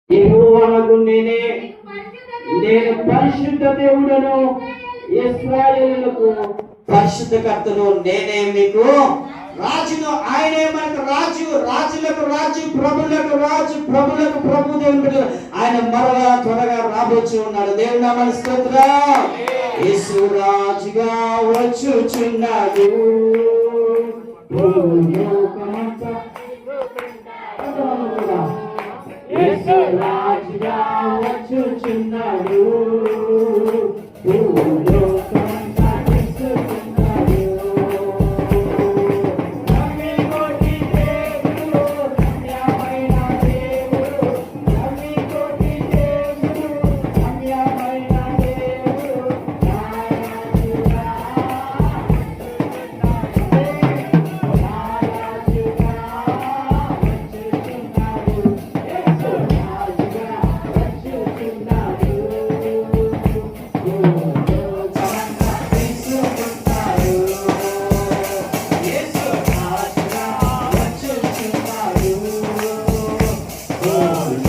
యెహోవాకు నేను పరిశుద్ధ దేవుడను, ఇశ్రాయేలులకు పరిశుద్ధకర్తను, నేనే మీకు రాజును. ఆయనే మనకు రాజు, రాజులకు రాజు, ప్రభులకు రాజు, ప్రభులకు ప్రభు. దేవుడు ఆయన మరలా త్వరగా రాబోచు ఉన్నాడు. దేవుడు నామమునకు స్తోత్రం. యేసు రాజుగా వచ్చుచున్నాడు. యేసు రాజుగా వచ్చుచున్నాడు. Oh